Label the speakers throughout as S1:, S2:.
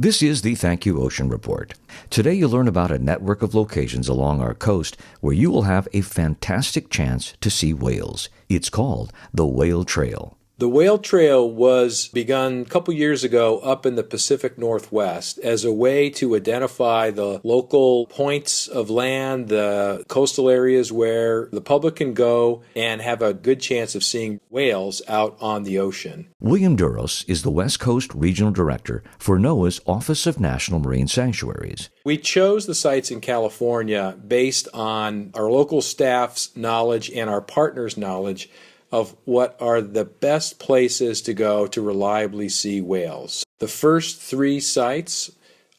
S1: This is the Thank You Ocean Report. Today you'll learn about a network of locations along our coast where you will have a fantastic chance to see whales. It's called the Whale Trail.
S2: The Whale Trail was begun a couple years ago up in the Pacific Northwest as a way to identify the local points of land, the coastal areas where the public can go and have a good chance of seeing whales out on the ocean.
S1: William Douros is the West Coast Regional Director for NOAA's Office of National Marine Sanctuaries.
S2: We chose the sites in California based on our local staff's knowledge and our partners' knowledge of what are the best places to go to reliably see whales. The first three sites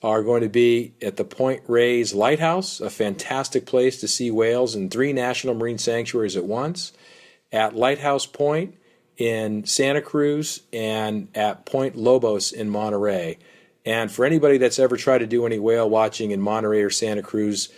S2: are going to be at the Point Reyes Lighthouse, a fantastic place to see whales in 3 national marine sanctuaries at once, at Lighthouse Point in Santa Cruz, and at Point Lobos in Monterey. And for anybody that's ever tried to do any whale watching in Monterey or Santa Cruz,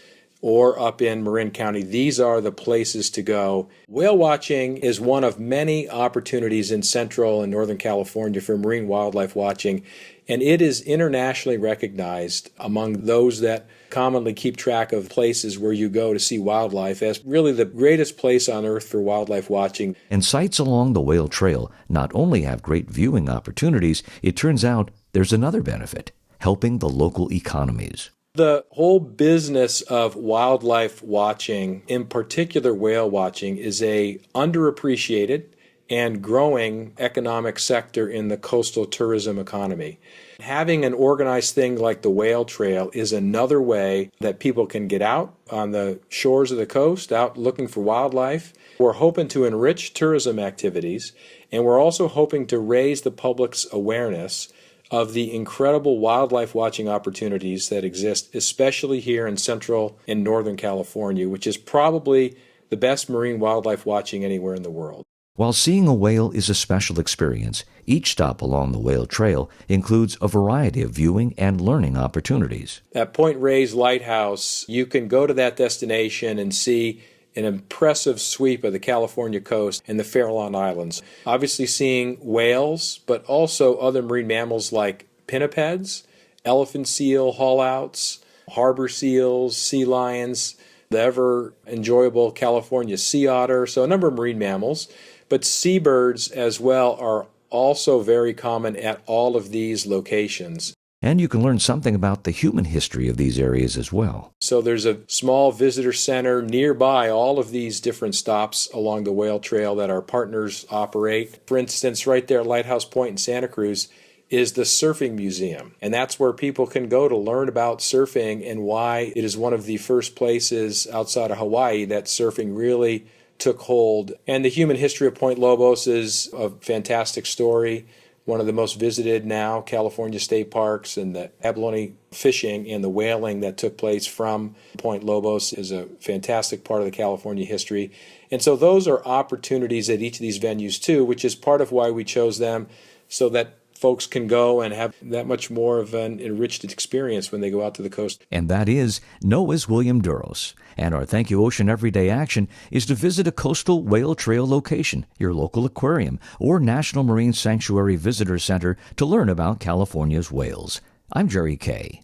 S2: or up in Marin County, these are the places to go. Whale watching is one of many opportunities in Central and Northern California for marine wildlife watching, and it is internationally recognized among those that commonly keep track of places where you go to see wildlife as really the greatest place on earth for wildlife watching.
S1: And sites along the Whale Trail not only have great viewing opportunities, it turns out there's another benefit, helping the local economies.
S2: The whole business of wildlife watching, in particular whale watching, is a underappreciated and growing economic sector in the coastal tourism economy. Having an organized thing like the Whale Trail is another way that people can get out on the shores of the coast, out looking for wildlife. We're hoping to enrich tourism activities, and we're also hoping to raise the public's awareness of the incredible wildlife watching opportunities that exist, especially here in Central and Northern California, which is probably the best marine wildlife watching anywhere in the world.
S1: While seeing a whale is a special experience, each stop along the Whale Trail includes a variety of viewing and learning opportunities.
S2: At Point Reyes Lighthouse, you can go to that destination and see an impressive sweep of the California coast and the Farallon Islands. Obviously seeing whales, but also other marine mammals like pinnipeds, elephant seal haulouts, harbor seals, sea lions, the ever enjoyable California sea otter, so a number of marine mammals. But seabirds as well are also very common at all of these locations.
S1: And you can learn something about the human history of these areas as well.
S2: So there's a small visitor center nearby all of these different stops along the Whale Trail that our partners operate. For instance, right there at Lighthouse Point in Santa Cruz is the Surfing Museum. And that's where people can go to learn about surfing and why it is one of the first places outside of Hawaii that surfing really took hold. And the human history of Point Lobos is a fantastic story. One of the most visited now California state parks, and the abalone fishing and the whaling that took place from Point Lobos is a fantastic part of the California history. And so those are opportunities at each of these venues too, which is part of why we chose them, so that folks can go and have that much more of an enriched experience when they go out to the coast.
S1: And that is NOAA's William Douros. And our Thank You Ocean Everyday action is to visit a coastal Whale Trail location, your local aquarium, or National Marine Sanctuary Visitor Center to learn about California's whales. I'm Jerry Kay.